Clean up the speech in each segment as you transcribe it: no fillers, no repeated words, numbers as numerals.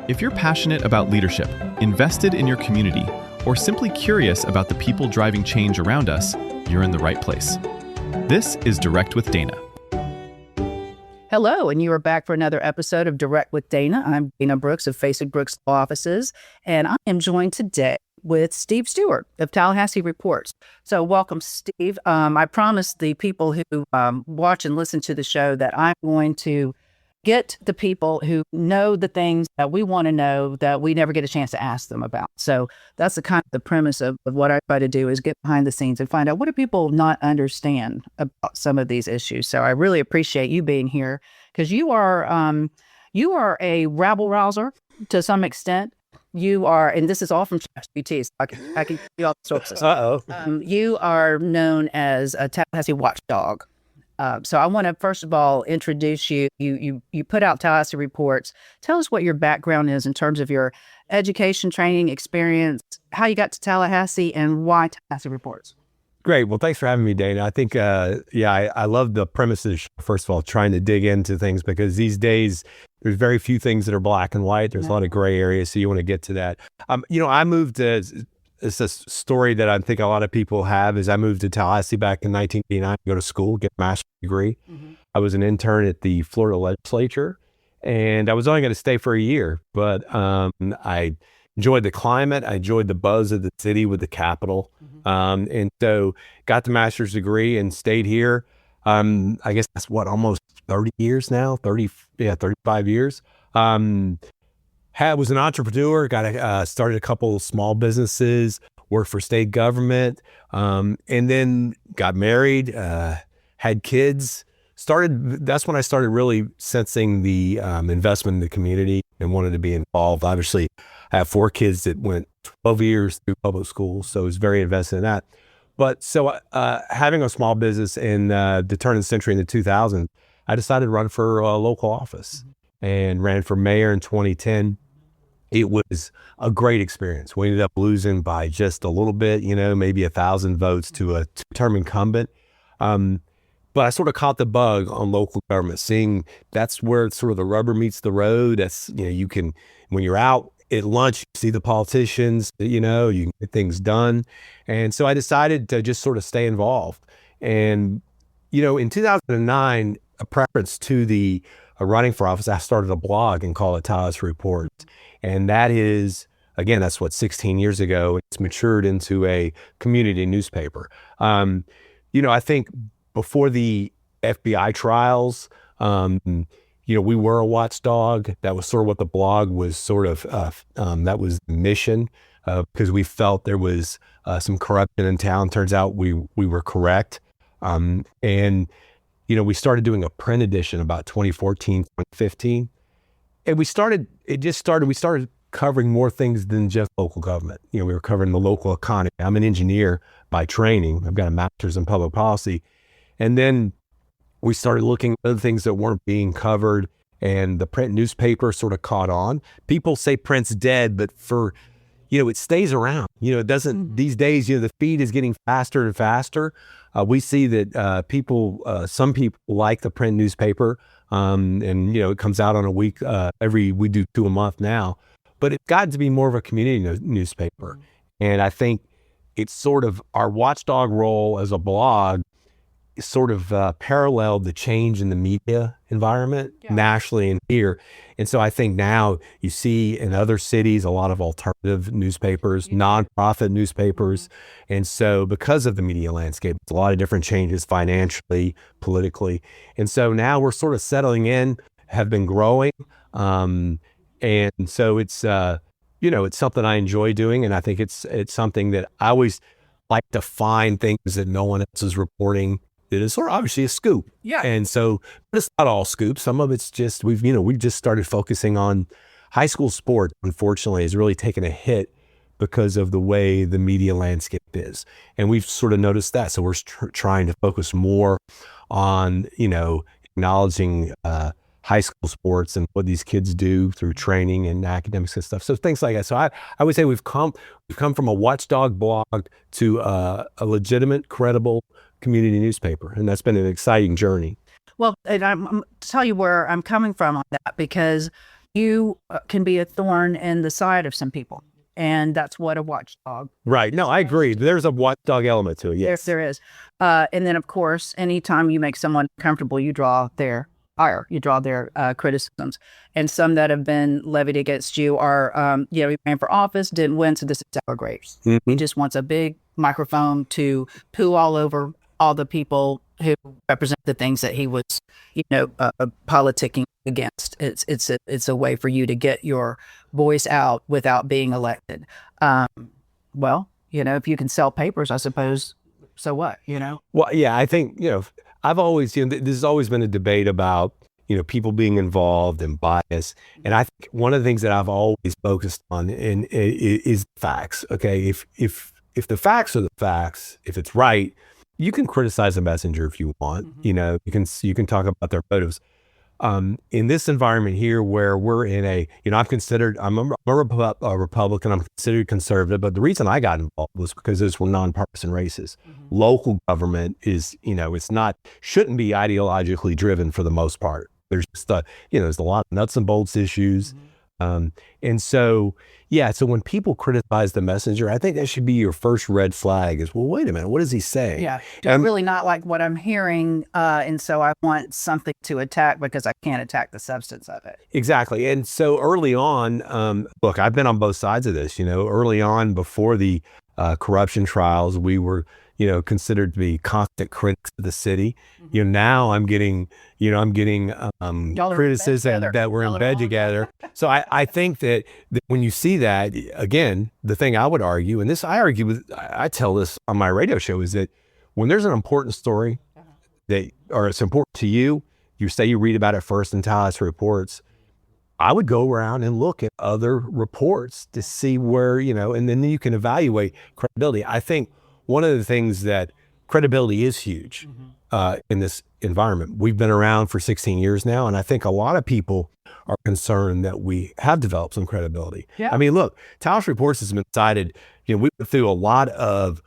If you're passionate about leadership, invested in your community, or simply curious about the people driving change around us, you're in the right place. This is Direct with Dana. Hello, and you are back for another episode of Direct with Dana. I'm Dana Brooks of Face Brooks Law Offices, and I am joined today with Steve Stewart of Tallahassee Reports. So welcome, Steve. I promised the people who watch and listen to the show that I'm going to get the people who know the things that we want to know that we never get a chance to ask them about. So that's the premise of what I try to do, is get behind the scenes and find out, what do people not understand about some of these issues. So I really appreciate you being here, because you are a rabble rouser to some extent. You are, and this is all from ChatGPT, so I can give you all the sources. You are known as a Tallahassee watchdog. So I want to first of all introduce you. You put out Tallahassee Reports. Tell us what your background is in terms of your education, training, experience, how you got to Tallahassee, and why Tallahassee Reports. Great. Well, thanks for having me, Dana. I think, I love the premises, first of all, trying to dig into things, because these days there's very few things that are black and white. There's a lot of gray areas, so you want to get to that. I moved to, it's a story that I think a lot of people have, is I moved to Tallahassee back in 1989 to go to school, get a master's degree. Mm-hmm. I was an intern at the Florida legislature, and I was only going to stay for a year, but I enjoyed the climate. I enjoyed the buzz of the city with the Capitol. Mm-hmm. And so got the master's degree and stayed here. I guess that's almost 30 years now, 35 years. Was an entrepreneur, started a couple of small businesses, worked for state government, and then got married, had kids. That's when I started really sensing the investment in the community and wanted to be involved. Obviously, I have 4 kids that went 12 years through public school, so I was very invested in that. But so having a small business in the turn of the century in the 2000s, I decided to run for a local office and ran for mayor in 2010. It was a great experience. We ended up losing by just a little bit, maybe 1,000 votes to a 2-term incumbent. But I sort of caught the bug on local government, seeing that's where sort of the rubber meets the road. That's, you can, when you're out at lunch, you see the politicians, you can get things done. And so I decided to just sort of stay involved. And, in 2009, a preference to the running for office, I started a blog and called it Tallahassee Reports. And that is, again, that's 16 years ago. It's matured into a community newspaper. I think before the FBI trials, we were a watchdog. That was sort of what the blog was sort of, that was the mission, because we felt there was some corruption in town. Turns out we were correct. We started doing a print edition about 2014, 2015. And we started covering more things than just local government. We were covering the local economy. I'm an engineer by training. I've got a master's in public policy. And then we started looking at other things that weren't being covered, and the print newspaper sort of caught on. People say print's dead, but it stays around. It doesn't, these days, the feed is getting faster and faster. We see that some people like the print newspaper, and it comes out on a week, we do 2 a month now, but it's gotten to be more of a community newspaper. And I think it's sort of our watchdog role as a blog sort of paralleled the change in the media environment nationally and here. And so I think now you see in other cities a lot of alternative newspapers, nonprofit newspapers. And so because of the media landscape, it's a lot of different changes financially, politically. And so now we're sort of settling in, have been growing. And so it's, it's something I enjoy doing. And I think it's something that I always like to find things that no one else is reporting. It is sort of obviously a scoop. Yeah. And so, but it's not all scoops. Some of it's just, we've just started focusing on high school sport, unfortunately, has really taken a hit because of the way the media landscape is. And we've sort of noticed that. So we're trying to focus more on, acknowledging high school sports and what these kids do through training and academics and stuff. So things like that. So I would say we've come from a watchdog blog to a legitimate, credible community newspaper. And that's been an exciting journey. Well, and I'm to tell you where I'm coming from on that, because you can be a thorn in the side of some people. And that's what a watchdog. Right. No, I agree. There's a watchdog element to it. Yes. There is. And then, of course, anytime you make someone comfortable, you draw their ire, you draw their criticisms. And some that have been levied against you are, he ran for office, didn't win, so this is sour grapes. Mm-hmm. He just wants a big microphone to poo all over all the people who represent the things that he was, politicking against. It's a way for you to get your voice out without being elected. Well, if you can sell papers, I suppose, so what, Well, yeah, I think, I've always, this has always been a debate about, people being involved and bias. And I think one of the things that I've always focused on is facts. Okay. If the facts are the facts, if it's right, you can criticize the messenger if you want. Mm-hmm. You can talk about their motives. In this environment here, where we're in I'm a Republican. I'm considered conservative, but the reason I got involved was because those were nonpartisan races. Mm-hmm. Local government is, shouldn't be ideologically driven for the most part. There's just there's a lot of nuts and bolts issues. Mm-hmm. And so, so when people criticize the messenger, I think that should be your first red flag is, well, wait a minute, what is he saying? Yeah, I'm really not like what I'm hearing. And so I want something to attack because I can't attack the substance of it. Exactly. And so early on, look, I've been on both sides of this, early on before the corruption trials, we were, considered to be constant critics of the city. Mm-hmm. Now I'm getting criticism that we're in bed together. So I think that when you see that, again, the thing I would argue, and I tell this on my radio show, is that when there's an important story or it's important to you, you say you read about it first in Tallahassee Reports, I would go around and look at other reports to see where, and then you can evaluate credibility. I think one of the things that credibility is huge in this environment. We've been around for 16 years now, and I think a lot of people are concerned that we have developed some credibility. Yeah. I mean, look, Tallahassee Reports has been cited. We went through a lot of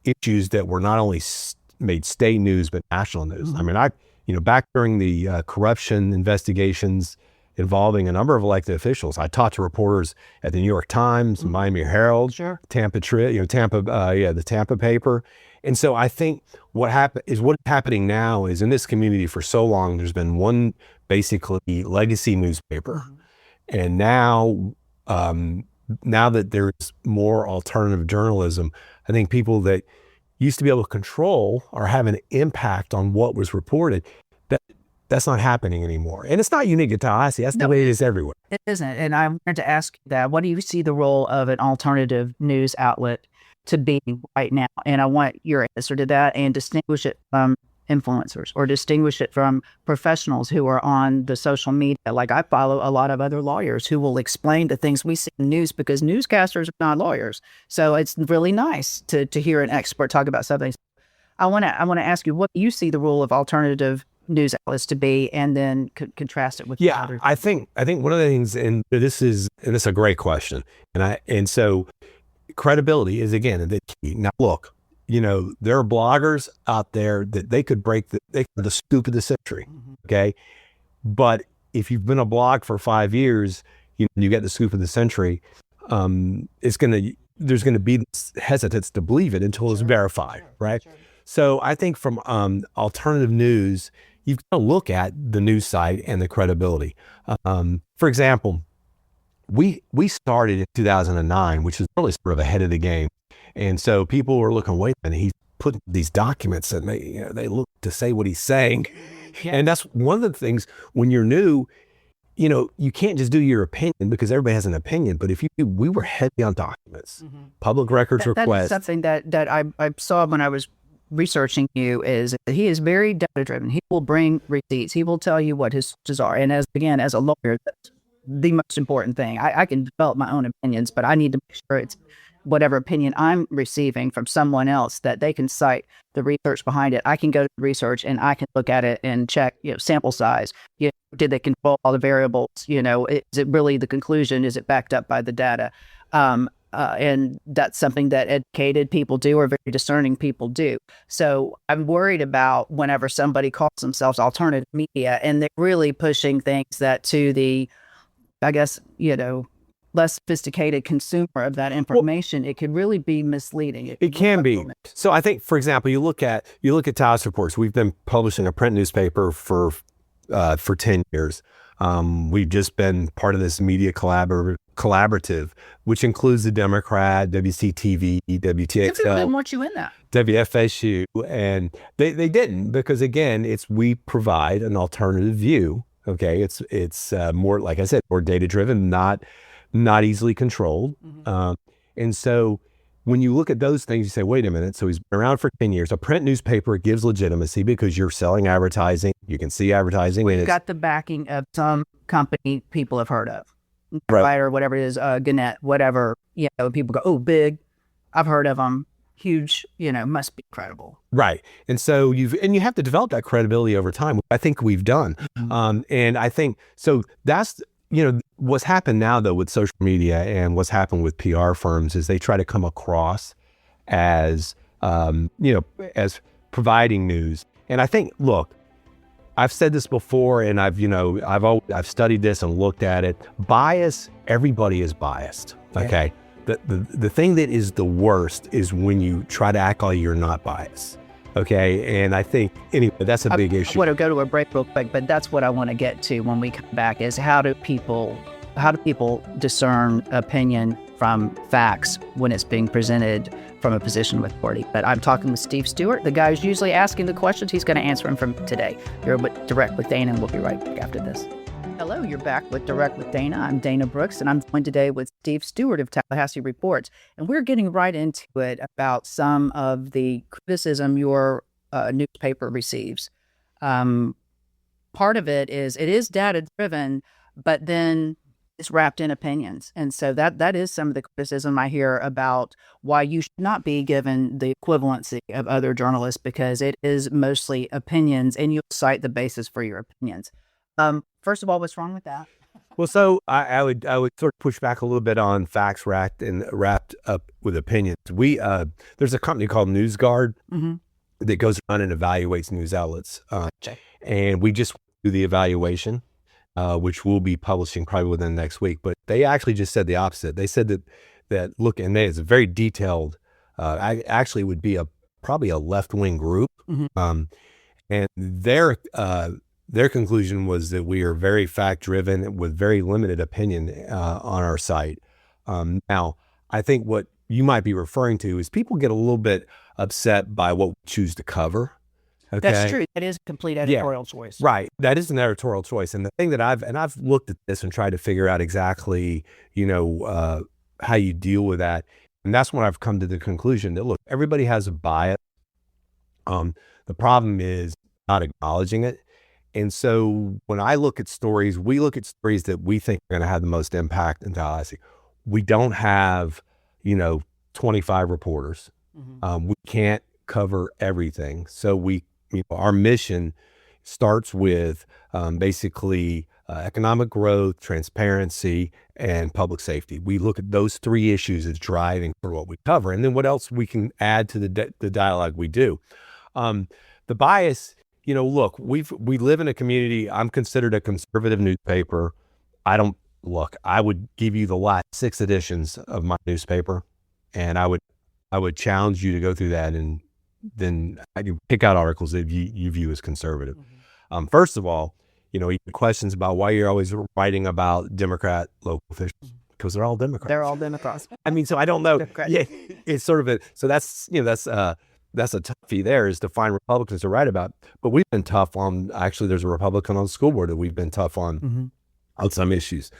issues that were not only made state news but national news. Mm-hmm. I mean, back during the corruption investigations involving a number of elected officials, I talked to reporters at the New York Times, mm-hmm. Miami Herald, sure. The Tampa paper. And so I think what's happening now is in this community for so long, there's been one basically legacy newspaper. Mm-hmm. And now that there's more alternative journalism, I think people that used to be able to control or have an impact on what was reported, that's not happening anymore. And it's not unique to Tallahassee. That's the way it is everywhere. It isn't. And I wanted to ask you that. What do you see the role of an alternative news outlet to be right now? And I want your answer to that, and distinguish it from influencers or distinguish it from professionals who are on the social media. Like, I follow a lot of other lawyers who will explain the things we see in the news because newscasters are not lawyers. So it's really nice to hear an expert talk about something. I want to ask you, what do you see the role of alternative news outlets to be, and then contrast it with others? I think one of the things, and this is a great question, and so credibility is again the key. Now look, there are bloggers out there that they could break the scoop of the century, mm-hmm. okay? But if you've been a blog for 5 years, you get the scoop of the century, there's going to be this hesitance to believe it until it's verified, right? Sure. So I think from alternative news, you've got to look at the news site and the credibility. For example, we started in 2009, which is really sort of ahead of the game. And so people were looking, wait a minute, he's putting these documents and they look to say what he's saying. Yeah. And that's one of the things when you're new, you can't just do your opinion because everybody has an opinion. But we were heavy on documents, mm-hmm. public records requests. That's something that I saw when I was researching you, is he is very data driven. He will bring receipts. He will tell you what his sources are. And as a lawyer, that's the most important thing. I can develop my own opinions, but I need to make sure it's whatever opinion I'm receiving from someone else, that they can cite the research behind it. I can go to the research and I can look at it and check, sample size. Did they control all the variables? Is it really the conclusion? Is it backed up by the data? And that's something that educated people do, or very discerning people do. So I'm worried about whenever somebody calls themselves alternative media and they're really pushing things that to the I guess, less sophisticated consumer of that information, it could really be misleading. It can be. So I think, for example, you look at Tallahassee Reports. We've been publishing a print newspaper for 10 years. We've just been part of this media collaborative, which includes the Democrat, WCTV, WTXL. They didn't want you in that. WFSU, and they didn't, because again, we provide an alternative view. Okay, it's more, like I said, more data driven, not easily controlled. And so when you look at those things, you say, wait a minute. So he's been around for 10 years. A print newspaper gives legitimacy because you're selling advertising. You can see advertising. We've got the backing of some company people have heard of, right? Or whatever it is, Gannett, whatever. People go, oh, big. I've heard of them. Huge. Must be credible. Right. And so you have to develop that credibility over time. I think we've done. And I think so. That's what's happened now, though, with social media and what's happened with PR firms is they try to come across as, as providing news. And I think, look, I've said this before, and I've studied this and looked at it. Bias, everybody is biased. Okay. The thing that is the worst is when you try to act like you're not biased. Okay. And I think, anyway, that's a big issue. I want to go to a break real quick, but that's what I want to get to when we come back is how do people discern opinion from facts when it's being presented from a position of authority? But I'm talking with Steve Stewart, the guy who's usually asking the questions. He's going to answer them from today. You're with Direct with Dana, and we'll be right back after this. Hello, you're back with Direct with Dana. I'm Dana Brooks, and I'm joined today with Steve Stewart of Tallahassee Reports. And we're getting right into it about some of the criticism your newspaper receives. Part of it is data-driven, but then it's wrapped in opinions. And so that is some of the criticism I hear about why you should not be given the equivalency of other journalists, because it is mostly opinions, and you'll cite the basis for your opinions. First of all, what's wrong with that? Well, so I would sort of push back a little bit on facts wrapped up with opinions. There's a company called NewsGuard that goes around and evaluates news outlets, and we just do the evaluation, which we'll be publishing probably within the next week. But they actually just said the opposite. They said that look, and it's a very detailed. Actually, would be probably a left-wing group, and their conclusion was that we are very fact-driven with very limited opinion on our site. Now, I think what you might be referring to is people get a little bit upset by what we choose to cover. Okay? That's true. That is a complete editorial choice. Right. That is an editorial choice. And the thing that I've looked at this and tried to figure out exactly, how you deal with that. And that's when I've come to the conclusion that, look, everybody has a bias. The problem is not acknowledging it. And so when I look at stories, we look at stories that we think are going to have the most impact in Tallahassee. We don't have, 25 reporters. We can't cover everything. So our mission starts with basically economic growth, transparency, and public safety. We look at those three issues as driving for what we cover. And then what else we can add to the dialogue we do. The bias, look, we live in a community. I'm considered a conservative newspaper. I would give you the last 6 editions of my newspaper, and I would challenge you to go through that, and then I can pick out articles that you view as conservative. First of all, questions about why you're always writing about Democrat local officials, because they're all Democrats. They're all Democrats. I mean, so I don't know. Yeah, it's sort of so that's a toughie there, is to find Republicans to write about. But we've been tough on, actually, there's a Republican on the school board that we've been tough on some issues.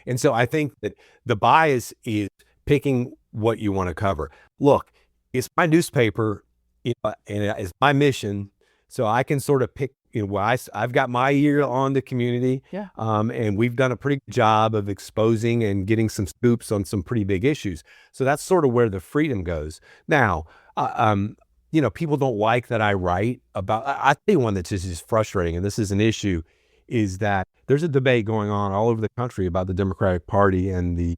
And so I think that the bias is picking what you want to cover. Look, it's my newspaper, and it's my mission, so I can sort of pick, I've got my ear on the community, and we've done a pretty good job of exposing and getting some scoops on some pretty big issues. So that's sort of where the freedom goes. Now, people don't like that I write about, I think one that's just frustrating, and this is an issue, is that there's a debate going on all over the country about the Democratic Party and the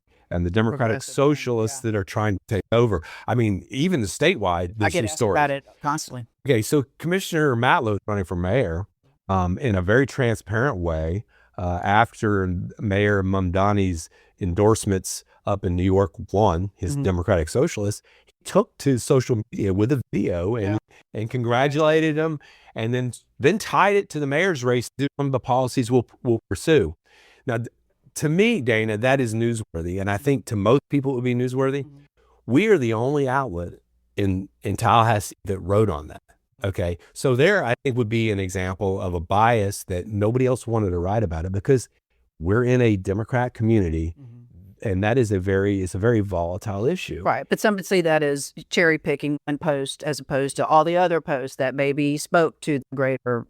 Democratic Socialists that are trying to take over. I mean, even the statewide, there's some stories about it constantly. Okay, so Commissioner Matlow is running for mayor in a very transparent way. after Mayor Mamdani's endorsements up in New York won, his Democratic Socialist, he took to social media with a video and congratulated him, and then tied it to the mayor's race to some of the policies we'll pursue. Now, to me, Dana, that is newsworthy, and I think to most people it would be newsworthy. We are the only outlet in Tallahassee that wrote on that. Okay, so there I think would be an example of a bias that nobody else wanted to write about it, because we're in a Democrat community, and that is it's a very volatile issue. Right, but some would see that as cherry picking one post as opposed to all the other posts that maybe spoke to the greater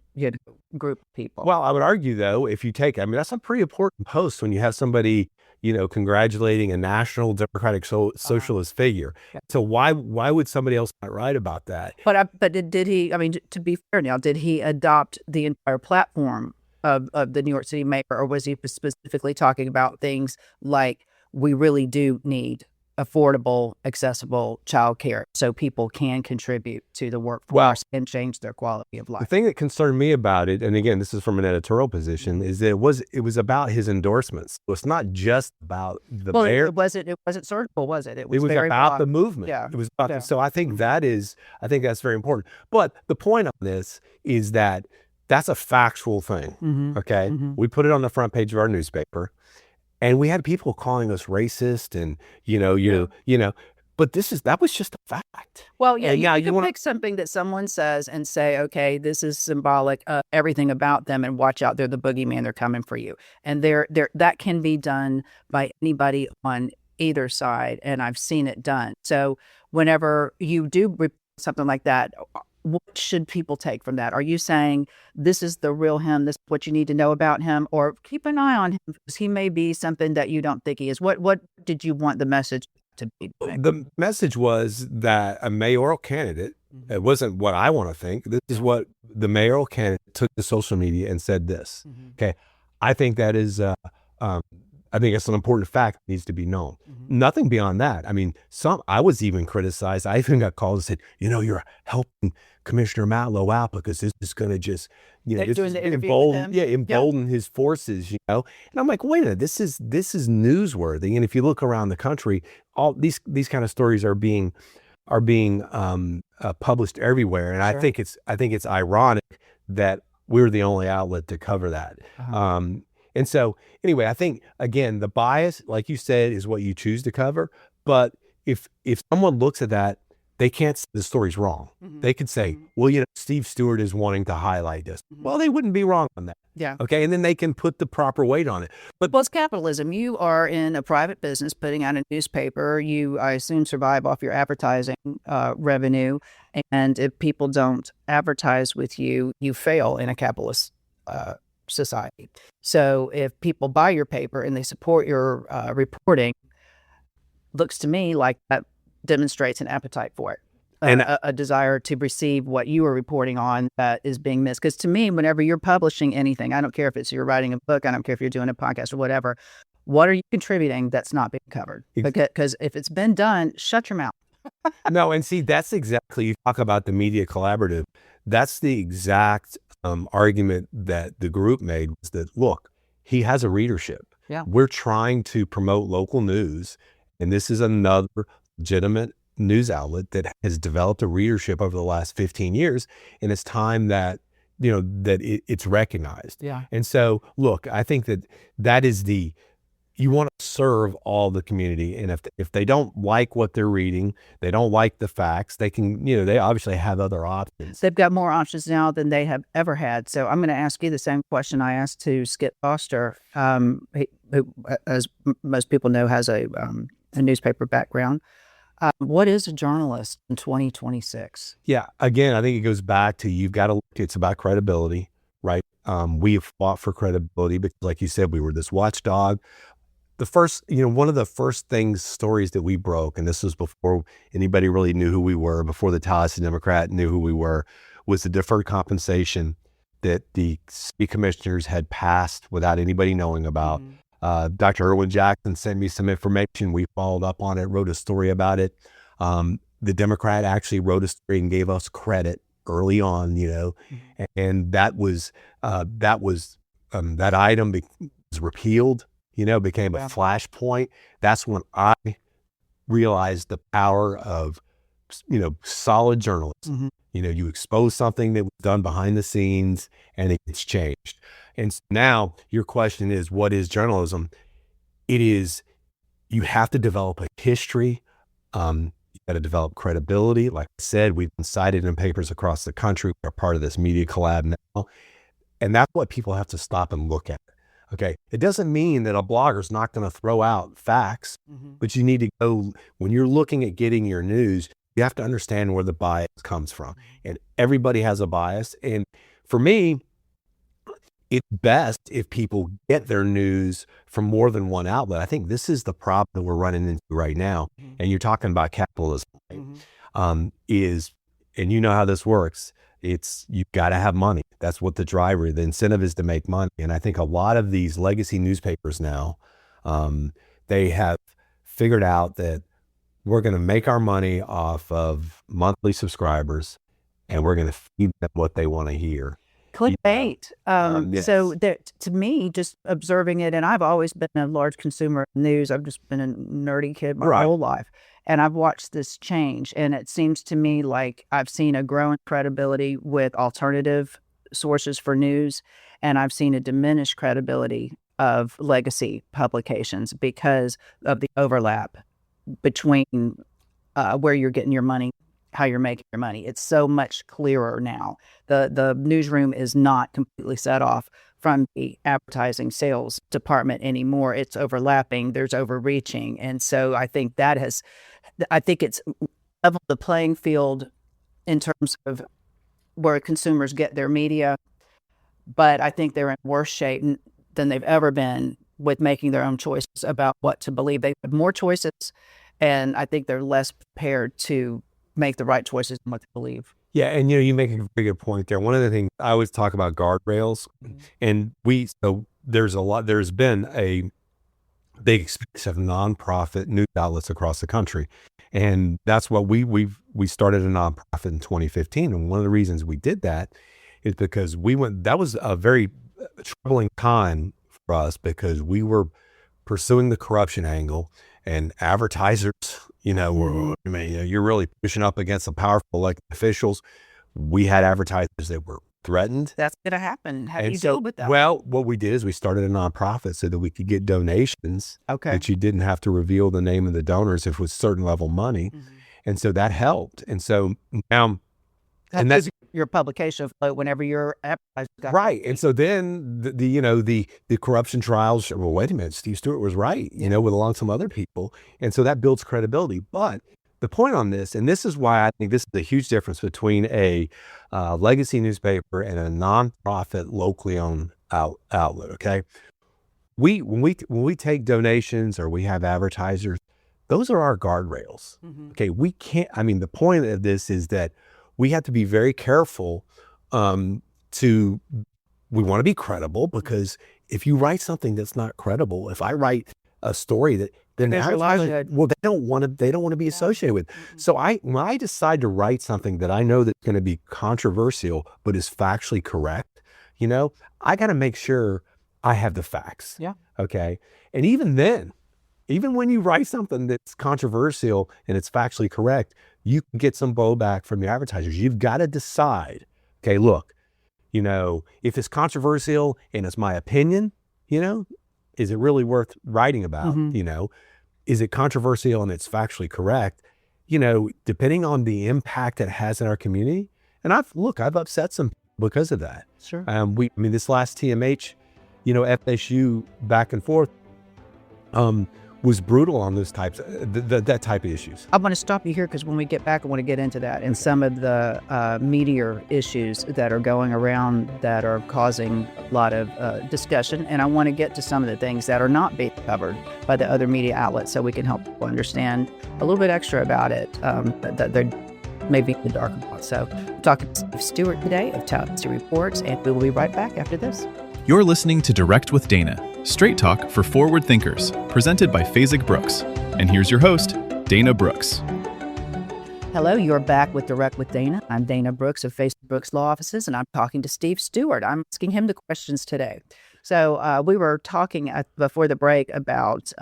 group of people. Well, I would argue though, if you take, I mean, that's a pretty important post when you have somebody, congratulating a national Democratic socialist figure. So why would somebody else not write about that? But did he? I mean, to be fair, now, did he adopt the entire platform of the New York City mayor, or was he specifically talking about things like we really do need affordable, accessible childcare so people can contribute to the workforce and change their quality of life? The thing that concerned me about it, and again, this is from an editorial position, is that it was about his endorsements. So it's not just about the mayor. It wasn't surgical, was it? It was very about the movement. Yeah. It was about so I think that's very important. But the point of this is that that's a factual thing. Okay. We put it on the front page of our newspaper. And we had people calling us racist, and but that was just a fact. Well, you can pick something that someone says and say, okay, this is symbolic of everything about them, and watch out, they're the boogeyman, they're coming for you. And that can be done by anybody on either side, and I've seen it done. So whenever you do report something like that, what should people take from that? Are you saying this is the real him, this is what you need to know about him, or keep an eye on him because he may be something that you don't think he is? What did you want the message to be? The message was that a mayoral candidate, it wasn't what I want to think, this is what the mayoral candidate took to social media and said this. Okay, I think that is I think it's an important fact that needs to be known. Nothing beyond that. I mean, I was even criticized. I even got called and said, you're helping Commissioner Matlow out because this is going to just, embolden his forces, And I'm like, wait a minute, this is newsworthy. And if you look around the country, all these kind of stories are being published everywhere. And Sure. I think it's ironic that we're the only outlet to cover that. And so anyway, I think, again, the bias, like you said, is what you choose to cover. But if someone looks at that, they can't say the story's wrong. They could say, well, Steve Stewart is wanting to highlight this. Well, they wouldn't be wrong on that. Yeah. Okay. And then they can put the proper weight on it. But it's capitalism. You are in a private business putting out a newspaper. You, I assume, survive off your advertising revenue. And if people don't advertise with you, you fail in a capitalist society. So if people buy your paper and they support your reporting, looks to me like that demonstrates an appetite for it, and a desire to receive what you are reporting on that is being missed. Because to me, whenever you're publishing anything, I don't care if it's you're writing a book, I don't care if you're doing a podcast or whatever, what are you contributing that's not being covered? Because if it's been done, shut your mouth. No, and see, that's exactly, you talk about the media collaborative, that's the exact argument that the group made, was that, look, he has a readership. Yeah. We're trying to promote local news, and this is another legitimate news outlet that has developed a readership over the last 15 years, and it's time that it's recognized. Yeah. And so, look, I think that is you want to serve all the community, and if they don't like what they're reading, they don't like the facts, they can, they obviously have other options. They've got more options now than they have ever had. So I'm going to ask you the same question I asked to Skip Foster, who, as most people know, has a newspaper background. What is a journalist in 2026? Yeah, again, I think it goes back to, you've got to look, it's about credibility, right? We have fought for credibility because, like you said, we were this watchdog. One of the first stories that we broke, and this was before anybody really knew who we were, before the Tallahassee Democrat knew who we were, was the deferred compensation that the city commissioners had passed without anybody knowing about. Dr. Irwin Jackson sent me some information. We followed up on it, wrote a story about it. The Democrat actually wrote a story and gave us credit early on, and that was that item was repealed, became a flashpoint. That's when I realized the power of, solid journalism. Mm-hmm. You expose something that was done behind the scenes and it gets changed. And now your question is, what is journalism? It is, you have to develop a history. You got to develop credibility. Like I said, we've been cited in papers across the country. We're part of this media collab now. And that's what people have to stop and look at. Okay. It doesn't mean that a blogger's not going to throw out facts, but you need to go, when you're looking at getting your news, you have to understand where the bias comes from. And everybody has a bias. And for me, it's best if people get their news from more than one outlet. I think this is the problem that we're running into right now. And you're talking about capitalism, right? And you know how this works. You've got to have money. That's what the incentive is to make money. And I think a lot of these legacy newspapers now, they have figured out that we're going to make our money off of monthly subscribers and we're going to feed them what they want to hear. Clickbait. Yes. So to me, just observing it, and I've always been a large consumer of news. I've just been a nerdy kid my whole life. And I've watched this change. And it seems to me like I've seen a growing credibility with alternative sources for news. And I've seen a diminished credibility of legacy publications because of the overlap between where you're getting your money, how you're making your money. It's so much clearer now. The newsroom is not completely set off from the advertising sales department anymore. It's overlapping. There's overreaching. And so I think it's leveled the playing field in terms of where consumers get their media. But I think they're in worse shape than they've ever been with making their own choices about what to believe. They have more choices, and I think they're less prepared to make the right choices in what they believe. Yeah, and you make a very good point there. One of the things I always talk about guardrails, and there's been a big expansion of nonprofit news outlets across the country, and that's what we started a nonprofit in 2015. And one of the reasons we did that is because that was a very troubling time for us because we were pursuing the corruption angle, and advertisers, you're really pushing up against the powerful elected officials. We had advertisers that were threatened. That's going to happen. How do you deal with that? Well, what we did is we started a nonprofit so that we could get donations. Okay. That you didn't have to reveal the name of the donors if it was certain level money. And so that helped. And so now, that's your publication flow whenever you're advertising. Right. And so then the corruption trials, well, wait a minute, Steve Stewart was right, with along some other people. And so that builds credibility. But the point on this, and this is why I think this is a huge difference between a legacy newspaper and a nonprofit locally owned outlet. Okay. When we take donations or we have advertisers, those are our guardrails. Okay. The point of this is that we have to be very careful we want to be credible, because if you write something that's not credible, if I write a story that then advertisers, they don't want to be associated with. So when I decide to write something that I know that's going to be controversial, but is factually correct, I got to make sure I have the facts. Yeah. Okay. And even then, even when you write something that's controversial and it's factually correct, you can get some blowback from your advertisers. You've got to decide, okay, look, if it's controversial and it's my opinion, is it really worth writing about? Is it controversial and it's factually correct? Depending on the impact it has in our community. And I've upset some people because of that. Sure. This last TMH, FSU back and forth, was brutal on those types, that type of issues. I'm going to stop you here because when we get back, I want to get into that and some of the media issues that are going around that are causing a lot of discussion. And I want to get to some of the things that are not being covered by the other media outlets so we can help people understand a little bit extra about it, that they're maybe in the dark about. So I'm talking to Steve Stewart today of Tallahassee Reports, and we will be right back after this. You're listening to Direct with Dana, straight talk for forward thinkers, presented by Fasig Brooks. And here's your host, Dana Brooks. Hello, you're back with Direct with Dana. I'm Dana Brooks of Fasig Brooks Law Offices, and I'm talking to Steve Stewart. I'm asking him the questions today. So we were talking before the break about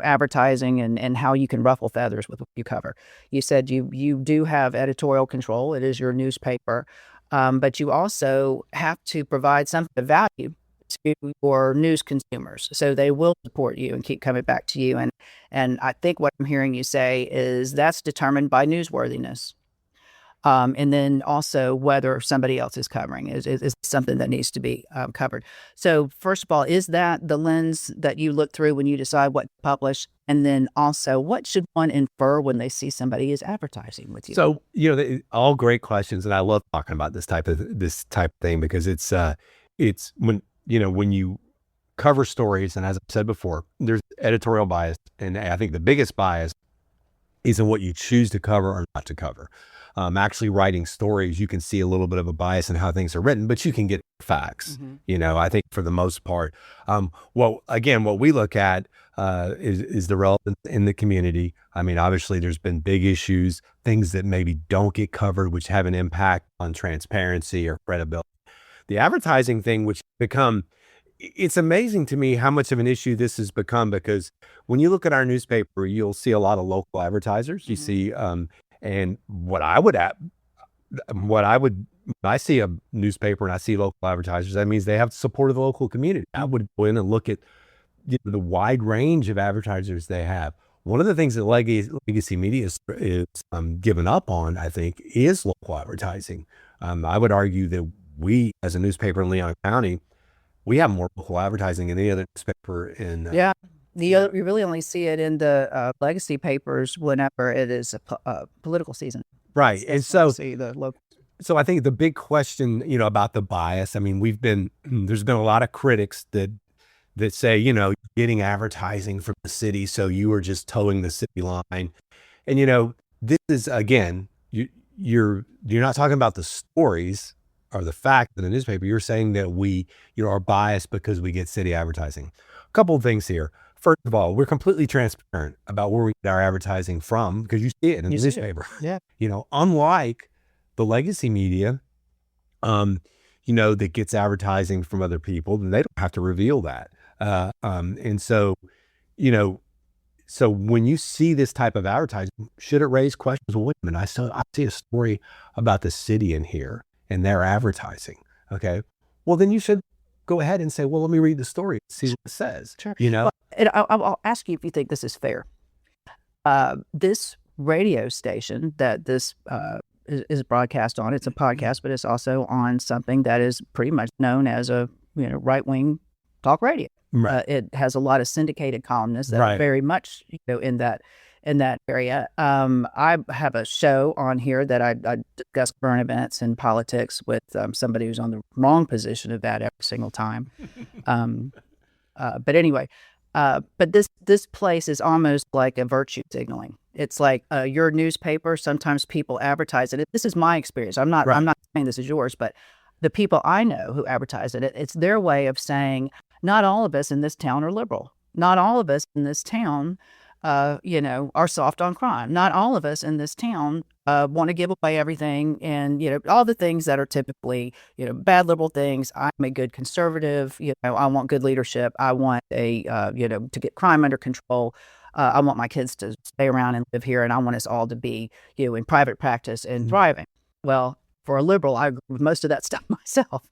advertising and how you can ruffle feathers with what you cover. You said you do have editorial control. It is your newspaper, but you also have to provide something of value to your news consumers, so they will support you and keep coming back to you. And I think what I'm hearing you say is that's determined by newsworthiness. And then also whether somebody else is covering is something that needs to be covered. So first of all, is that the lens that you look through when you decide what to publish? And then also, what should one infer when they see somebody is advertising with you? So, all great questions. And I love talking about this type of thing, because it's when you cover stories, and as I've said before, there's editorial bias. And I think the biggest bias is in what you choose to cover or not to cover. Actually writing stories, you can see a little bit of a bias in how things are written, but you can get facts. I think for the most part, what we look at is the relevance in the community. I mean, obviously there's been big issues, things that maybe don't get covered, which have an impact on transparency or credibility. The advertising thing, which it's amazing to me how much of an issue this has become, because when you look at our newspaper, you'll see a lot of local advertisers. You see, and when I see a newspaper and I see local advertisers, that means they have support of the local community. I would go in and look at the wide range of advertisers they have. One of the things that legacy media is given up on, I think, is local advertising. I would argue that we, as a newspaper in Leon County, we have more local advertising than any other newspaper in. You really only see it in the legacy papers whenever it is a political season. Right. And so, see the local. So I think the big question, about the bias, I mean, there's been a lot of critics that say, you're getting advertising from the city, so you are just towing the city line. And, this is, again, you're not talking about the stories or the fact in the newspaper. You're saying that we are biased because we get city advertising. A couple of things here. First of all, we're completely transparent about where we get our advertising from, because you see it in the newspaper. Yeah. Unlike the legacy media, that gets advertising from other people, then they don't have to reveal that. And so, so when you see this type of advertising, should it raise questions? Well, wait a minute, I see a story about the city in here and their advertising. Okay. Well, then you should go ahead and say, well, let me read the story and see what it says. Sure. Well, I'll ask you if you think this is fair. This radio station that this is broadcast on, it's a podcast, but it's also on something that is pretty much known as a right-wing talk radio. Right. It has a lot of syndicated columnists that are very much in that area. I have a show on here that I discuss current events and politics with somebody who's on the wrong position of that every single time. But anyway, but this place is almost like a virtue signaling. It's like your newspaper. Sometimes people advertise it. This is my experience. I'm not saying this is yours, but the people I know who advertise it, it's their way of saying, not all of us in this town are liberal. Not all of us in this town are soft on crime. Not all of us in this town want to give away everything, and all the things that are typically bad liberal things. I'm a good conservative. I want good leadership. I want to get crime under control. I want my kids to stay around and live here, and I want us all to be in private practice and thriving. Well, for a liberal, I agree with most of that stuff myself.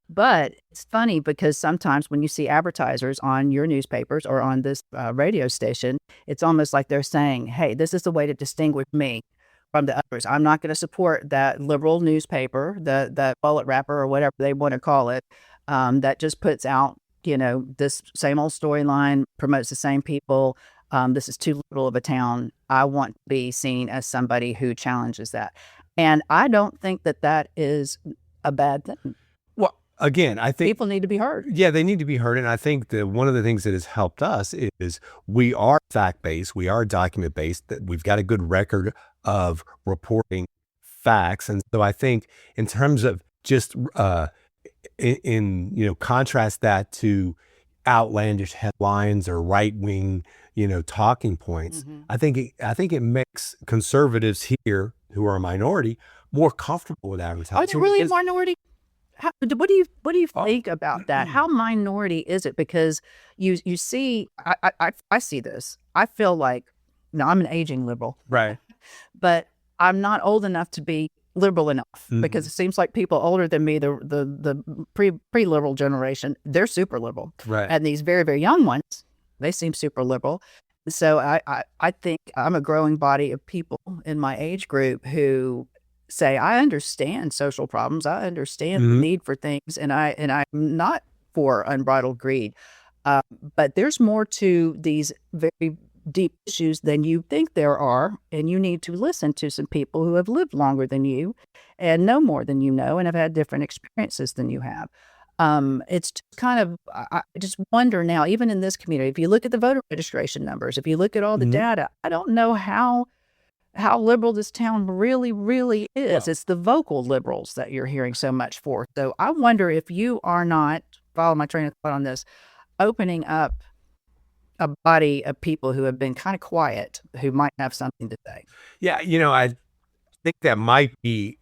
But it's funny because sometimes when you see advertisers on your newspapers or on this radio station, it's almost like they're saying, hey, this is the way to distinguish me from the others. I'm not going to support that liberal newspaper, that bullet wrapper or whatever they want to call it, that just puts out, this same old storyline, promotes the same people. This is too little of a town. I want to be seen as somebody who challenges that. And I don't think that is a bad thing. Again, I think people need to be heard. Yeah, they need to be heard. And I think that one of the things that has helped us is we are fact-based, we are document-based, that we've got a good record of reporting facts. And so I think in terms of just contrast that to outlandish headlines or right-wing, talking points, I think it makes conservatives here, who are a minority, more comfortable with advertising. Are they really a minority? What do you think about that? How minority is it? Because you see, I see this. I feel like, now I'm an aging liberal, Right. but I'm not old enough to be liberal enough, because it seems like people older than me, the pre-liberal generation, they're super liberal, Right. and these very, very young ones, they seem super liberal. So I think I'm a growing body of people in my age group who say, I understand social problems, I understand the need for things, and I'm not for unbridled greed. But there's more to these very deep issues than you think there are, and you need to listen to some people who have lived longer than you and know more than you know and have had different experiences than you have. It's just kind of, I just wonder now, even in this community, if you look at the voter registration numbers, if you look at all the data, I don't know how liberal this town really, really is. Well, It's the vocal liberals that you're hearing so much for. So I wonder if you are not, follow my train of thought on this, opening up a body of people who have been kind of quiet, who might have something to say. Yeah, I think that might be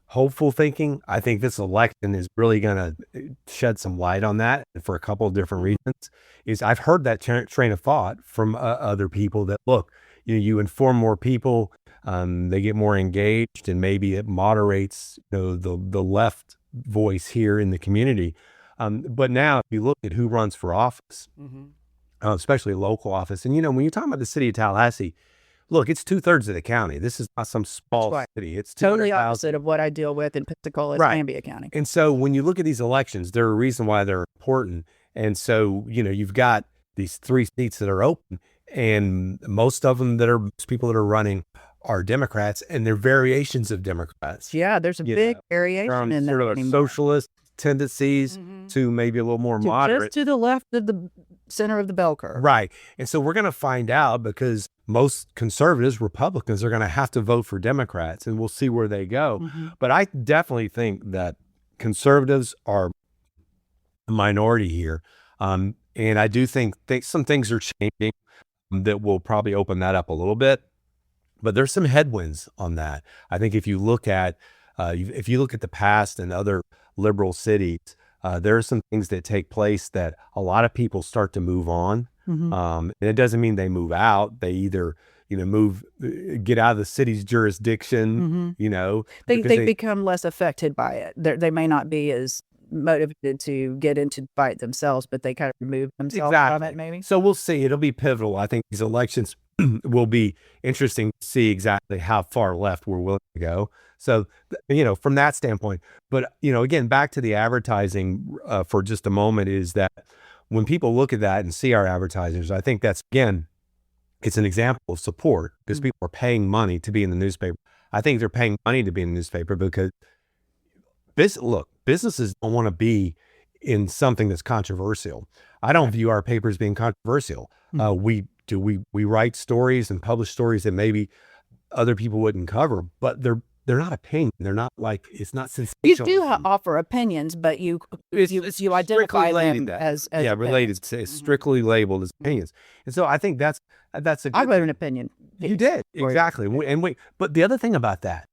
hopeful thinking. I think this election is really going to shed some light on that for a couple of different reasons. I've heard that train of thought from other people that, look, you inform more people, they get more engaged, and maybe it moderates the left voice here in the community. But now if you look at who runs for office, especially local office, and when you're talking about the city of Tallahassee, look, it's 2/3 of the county. This is not some small city. It's Totally 200,000. opposite of what I deal with in Pensacola, Right. Cambria County. And so when you look at these elections, there are a reason why they're important. And so, you've got these 3 seats that are open, and most people that are running are Democrats, and they're variations of Democrats. Yeah, there's a big variation in that. Sort of socialist tendencies to maybe a little more moderate. Just to the left of the center of the bell curve. Right. And so we're going to find out, because most conservatives, Republicans, are going to have to vote for Democrats, and we'll see where they go. But I definitely think that conservatives are a minority here. And I do think some things are changing that will probably open that up a little bit. But there's some headwinds on that. I think if you look at the past and other liberal cities, there are some things that take place that a lot of people start to move on. And it doesn't mean they move out. They either, get out of the city's jurisdiction, They become less affected by it. They may not be as motivated to get into the fight themselves, but they kind of remove themselves from it, maybe. So we'll see. It'll be pivotal. I think these elections will be interesting to see exactly how far left we're willing to go. So, from that standpoint, but, again, back to the advertising for just a moment, is that when people look at that and see our advertisers, I think that's, again, it's an example of support, because people are paying money to be in the newspaper. I think they're paying money to be in the newspaper because businesses don't want to be in something that's controversial. I don't view our paper as being controversial. We write stories and publish stories that maybe other people wouldn't cover, but they're not opinion. They're not it's not sensational. You do offer opinions, but you identify them as related. It's strictly labeled as opinions. And so I think that's a good I wrote an opinion. You did, exactly. But the other thing about that,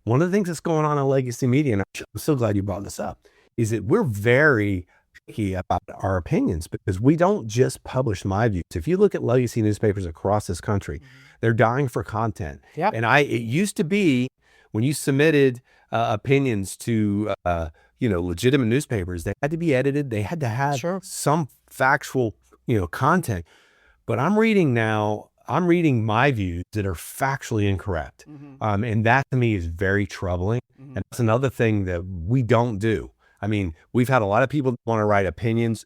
one of the things that's going on in legacy media, and I'm so glad you brought this up, is that we're very picky about our opinions, because we don't just publish my views. If you look at legacy newspapers across this country, they're dying for content. Yep. And it used to be, when you submitted opinions to legitimate newspapers, they had to be edited. They had to have some factual content. But I'm reading my views that are factually incorrect. And that to me is very troubling. And that's another thing that we don't do. I mean, we've had a lot of people that want to write opinions.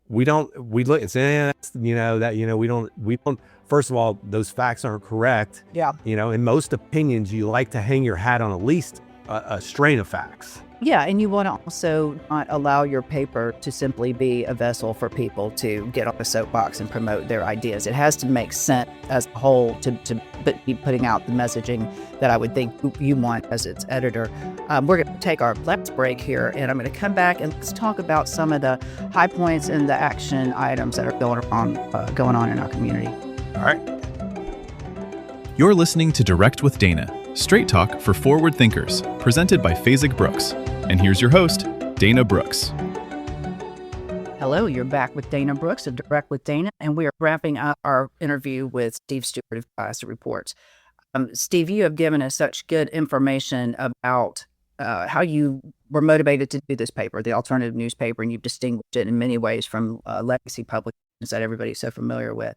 We look and say, we don't, first of all, those facts aren't correct. Yeah. In most opinions, you like to hang your hat on at least a strain of facts. Yeah, and you want to also not allow your paper to simply be a vessel for people to get on a soapbox and promote their ideas. It has to make sense as a whole to be putting out the messaging that I would think you want as its editor. We're going to take our last break here, and I'm going to come back and let's talk about some of the high points and the action items that are going on in our community. All right. You're listening to Direct with Dana, straight talk for forward thinkers, presented by Fasig Brooks. And here's your host, Dana Brooks. Hello, you're back with Dana Brooks of Direct with Dana, and we are wrapping up our interview with Steve Stewart of Tallahassee Reports. Steve, you have given us such good information about how you were motivated to do this paper, the alternative newspaper, and you've distinguished it in many ways from legacy publications that everybody's so familiar with.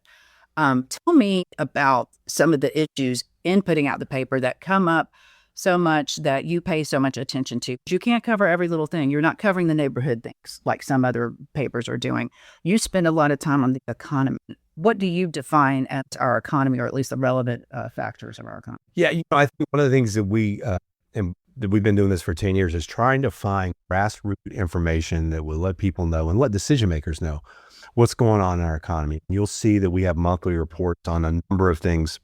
Tell me about some of the issues in putting out the paper that come up so much that you pay so much attention to. You can't cover every little thing. You're not covering the neighborhood things like some other papers are doing. You spend a lot of time on the economy. What do you define as our economy, or at least the relevant factors of our economy? Yeah, I think one of the things that we've been doing this for 10 years is trying to find grassroots information that will let people know and let decision makers know what's going on in our economy. You'll see that we have monthly reports on a number of things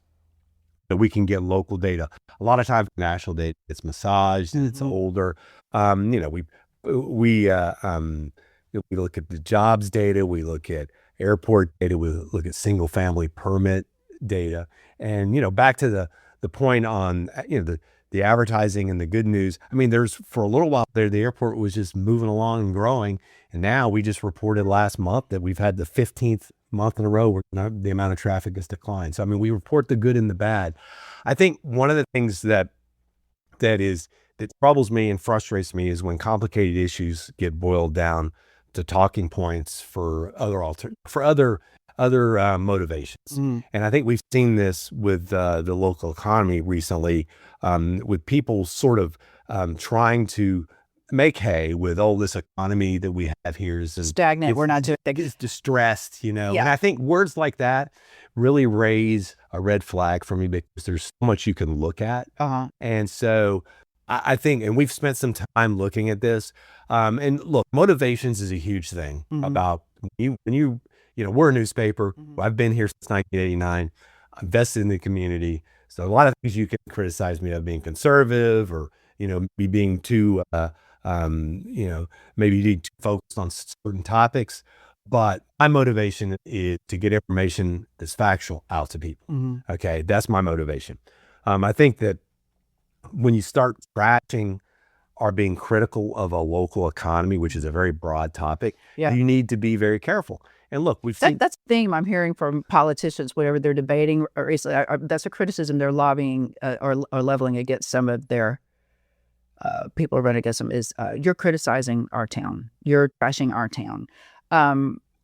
that we can get local data. A lot of times national data, it's massaged and it's older. We look at the jobs data, we look at airport data, we look at single family permit data. And, back to the point on, the advertising and the good news. I mean, for a little while there, the airport was just moving along and growing. And now we just reported last month that we've had the 15th month in a row where the amount of traffic has declined. So, I mean, we report the good and the bad. I think one of the things that troubles me and frustrates me is when complicated issues get boiled down to talking points for other motivations. And I think we've seen this with the local economy recently, with people sort of trying to make hay with, this economy that we have here is stagnant. We're not doing it. It's distressed, Yeah. And I think words like that really raise a red flag for me because there's so much you can look at. And so I think, and we've spent some time looking at this. And look, motivations is a huge thing about when you we're a newspaper. I've been here since 1989. I'm vested in the community. So a lot of things you can criticize me of being conservative or, me being too, maybe being too focused on certain topics. But my motivation is to get information that's factual out to people. Okay. That's my motivation. I think that when you start scratching or being critical of a local economy, which is a very broad topic, you need to be very careful. And look, we've seen that's the theme I'm hearing from politicians whenever they're debating. Or recently, that's a criticism they're lobbying or leveling against some of their people who run against them is you're criticizing our town, you're trashing our town.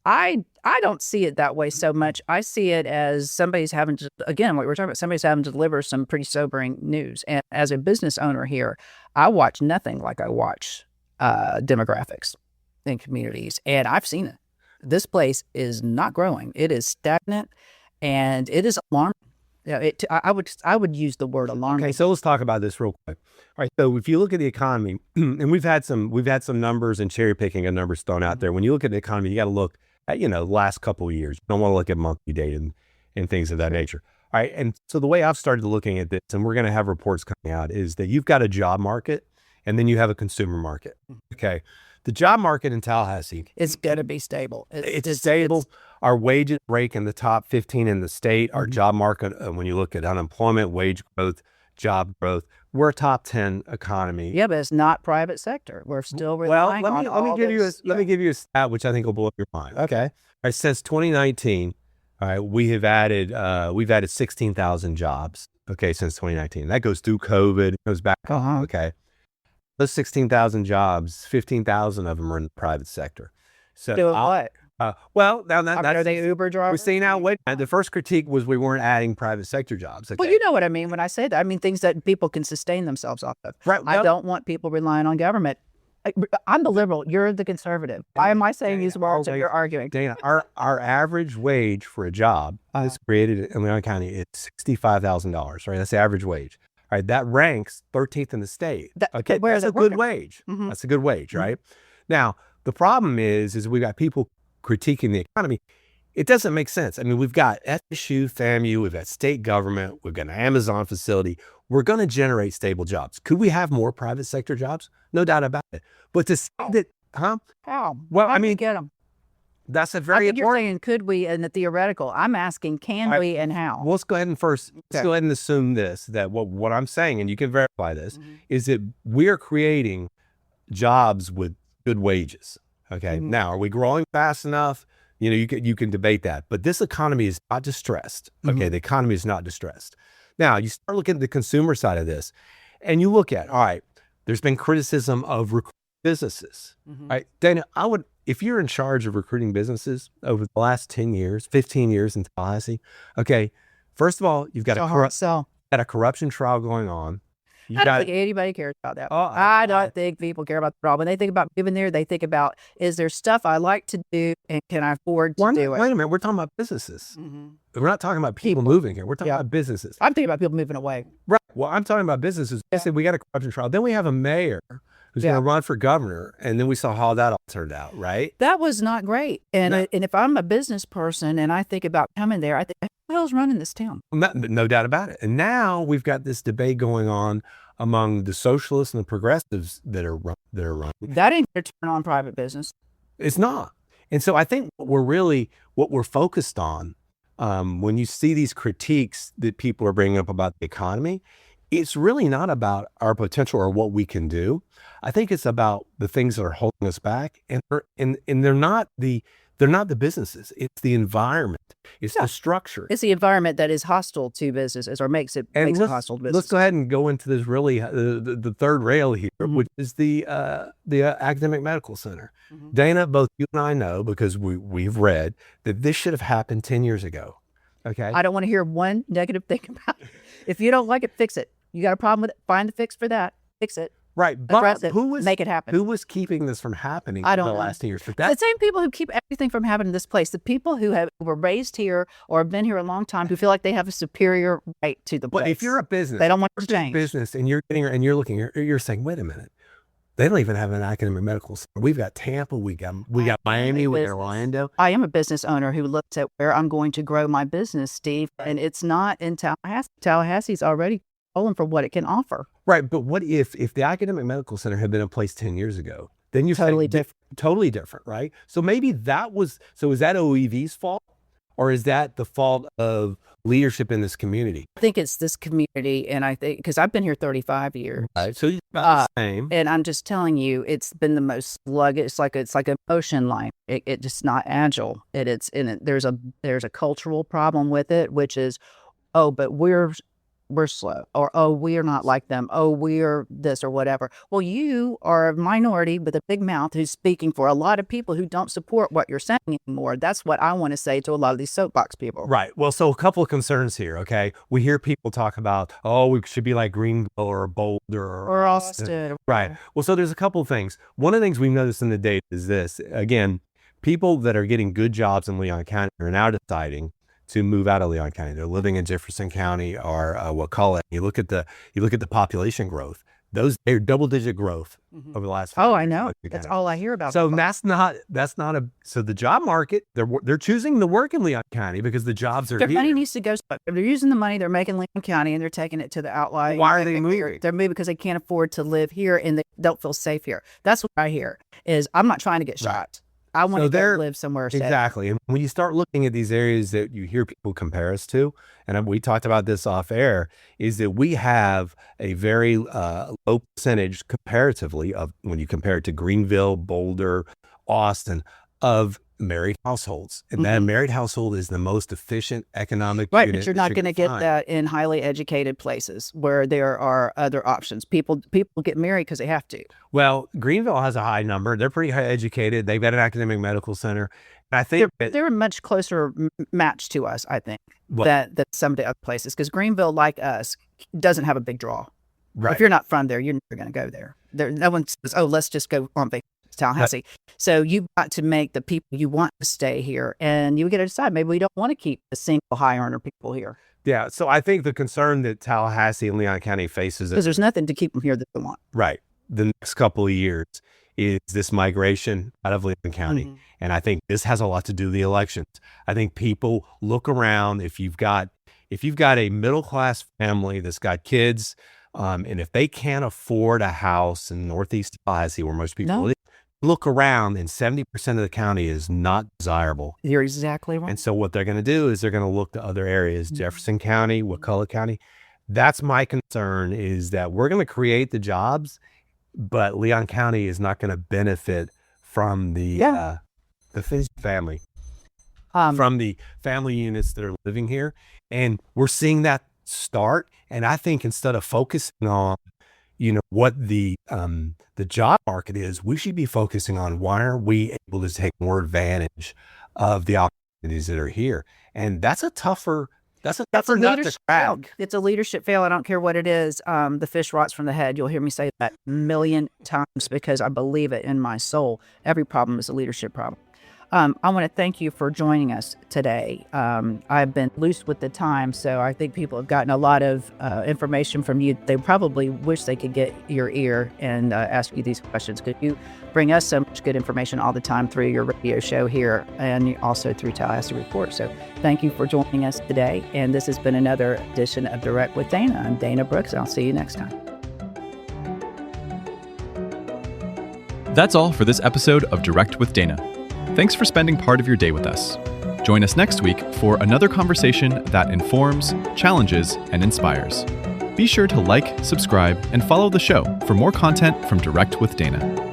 I don't see it that way so much. I see it as somebody's having to, again, what we're talking about, somebody's having to deliver some pretty sobering news. And as a business owner here, I watch nothing like I watch demographics in communities. And I've seen it. This place is not growing. It is stagnant and it is alarming. I would use the word alarming. Okay, so let's talk about this real quick. All right, so if you look at the economy, and we've had some numbers and cherry picking of numbers thrown out there. When you look at the economy, you got to look at the last couple of years. You don't want to look at monthly data and things of that nature. All right, and so the way I've started looking at this, and we're going to have reports coming out, is that you've got a job market, and then you have a consumer market. Okay, the job market in Tallahassee, it's going to be stable. It's stable. Our wages rank in the top 15 in the state. Our job market, when you look at unemployment, wage growth, job growth, we're a top 10 economy. Yeah, but it's not private sector. We're still relying on let me give you a stat which I think will blow up your mind. Okay. All right, since 2019, all right, we've added 16,000 jobs. Okay, since 2019. That goes through COVID. It goes back. Okay. Those 16,000 jobs, 15,000 of them are in the private sector. So doing what? Well, now that's, are they Uber drivers? We're seeing now. The first critique was we weren't adding private sector jobs. Okay. Well, you know what I mean when I say that. I mean things that people can sustain themselves off of. Right. I don't want people relying on government. I'm the liberal. You're the conservative. Why am I saying these words and you're arguing? Dana, our average wage for a job is created in Leon County. It's $65,000. Right. That's the average wage. All right. That ranks 13th in the state. Okay. That's a good wage. That's a good wage. Right. Now, the problem is we got people critiquing the economy. It doesn't make sense. I mean, we've got FSU, FAMU, we've got state government, we've got an Amazon facility. We're going to generate stable jobs. Could we have more private sector jobs? No doubt about it. But to say that, How? Well, How I do mean, you get them? That's a very You're important. saying could we in the theoretical. I'm asking can we and how? Well, let's go ahead and assume this, that what I'm saying, and you can verify this, is that we are creating jobs with good wages. Okay. Now, are we growing fast enough? You can debate that, but this economy is not distressed. Okay. The economy is not distressed. Now you start looking at the consumer side of this and you look at, all right, there's been criticism of recruiting businesses. Right. Dana, if you're in charge of recruiting businesses over the last 10 years, 15 years in Tallahassee, okay, first of all, you've got a corruption trial going on. I don't think anybody cares about that. I don't think people care about the problem. When they think about moving there, they think about, is there stuff I like to do and can I afford to do it? Wait a minute. We're talking about businesses. We're not talking about people moving here. We're talking about businesses. I'm thinking about people moving away. Right. Well, I'm talking about businesses. I said we got a corruption trial. Then we have a mayor who's going to run for governor. And then we saw how that all turned out, right? That was not great. And if I'm a business person and I think about coming there, I think, who the hell's running this town? No doubt about it. And now we've got this debate going on among the socialists and the progressives that are running. That ain't going to turn on private business. It's not. And so I think what we're focused on, when you see these critiques that people are bringing up about the economy, it's really not about our potential or what we can do. I think it's about the things that are holding us back, and they're not the businesses. It's the environment. It's the structure. It's the environment that is hostile to businesses or makes it hostile to business. Let's go ahead and go into this really the third rail here, which is the academic medical center. Dana, both you and I know, because we've read that this should have happened 10 years ago. Okay. I don't want to hear one negative thing about it. If you don't like it, fix it. You got a problem with it, find the fix for that. Fix it. Right. But make it happen. Who was keeping this from happening I don't for the know. last 10 years? The same people who keep everything from happening in this place, the people who were raised here or have been here a long time, who feel like they have a superior right to the place. But if you're a business, they don't want to change. Business, and you're you're saying, wait a minute, they don't even have an academic medical center. We've got Tampa, we got Miami, we got Orlando. I am a business owner who looks at where I'm going to grow my business, Steve, and it's not in Tallahassee. Tallahassee's already calling for what it can offer. Right, but what if the academic medical center had been in place 10 years ago? Then you're totally different. Totally different, right? So maybe is that OEV's fault, or is that the fault of leadership in this community? I think it's this community, and I think because I've been here 35 years. Right, so it's about the same. And I'm just telling you, it's been the most sluggish. It's like an ocean line. It just not agile. There's a cultural problem with it, which is, but we're slow, or we're not like them, we're this or whatever. Well, you are a minority with a big mouth who's speaking for a lot of people who don't support what you're saying anymore. That's what I want to say to a lot of these soapbox people. Right. Well, so a couple of concerns here, okay? We hear people talk about, we should be like Greenville or Boulder or Austin. Right. Well, so there's a couple of things. One of the things we've noticed in the data is this. Again, people that are getting good jobs in Leon County are now deciding to move out of Leon County. They're living in Jefferson County or Wakulla. You look at the population growth. They're double-digit growth over the last 5 years. I know. That's all I hear about. So so the job market, they're choosing to work in Leon County because the jobs are Their here. money needs to go. If they're using the money they're making in Leon County and they're taking it to the outlying. Why are they moving? They're moving because they can't afford to live here and they don't feel safe here. That's what I hear. I'm not trying to get shot. I want to go live somewhere safe. Exactly. And when you start looking at these areas that you hear people compare us to, and we talked about this off air, is that we have a very low percentage comparatively of when you compare it to Greenville, Boulder, Austin, of married households. And that married household is the most efficient economic unit. Right, but you're not going to get that in highly educated places where there are other options. People get married because they have to. Well, Greenville has a high number. They're pretty high educated. They've got an academic medical center. And I think they're a much closer match to us, I think, than some of the other places. Because Greenville, like us, doesn't have a big draw. Right. If you're not from there, you're never going to go there. No one says, let's just go on vacation to Tallahassee. So you've got to make the people you want to stay here. And you get to decide, maybe we don't want to keep the single high earner people here. Yeah. So I think the concern that Tallahassee and Leon County faces, because there's nothing to keep them here that they want. Right. The next couple of years is this migration out of Leon County. And I think this has a lot to do with the elections. I think people look around. If you've got a middle-class family that's got kids, and if they can't afford a house in Northeast Tallahassee where most people live, look around and 70% of the county is not desirable. You're exactly right. And so what they're going to do is they're going to look to other areas, Jefferson County, Wakulla County. That's my concern, is that we're going to create the jobs but Leon County is not going to benefit from the fish family, from the family units that are living here. And we're seeing that start. And I think instead of focusing on, what the job market is, we should be focusing on why are we able to take more advantage of the opportunities that are here. And that's a tougher nut to crack. It's a leadership fail. I don't care what it is. The fish rots from the head. You'll hear me say that a million times because I believe it in my soul. Every problem is a leadership problem. I want to thank you for joining us today. I've been loose with the time, so I think people have gotten a lot of information from you. They probably wish they could get your ear and ask you these questions because you bring us so much good information all the time through your radio show here and also through Tallahassee Reports. So thank you for joining us today. And this has been another edition of Direct with Dana. I'm Dana Brooks, and I'll see you next time. That's all for this episode of Direct with Dana. Thanks for spending part of your day with us. Join us next week for another conversation that informs, challenges, and inspires. Be sure to like, subscribe, and follow the show for more content from Direct with Dana.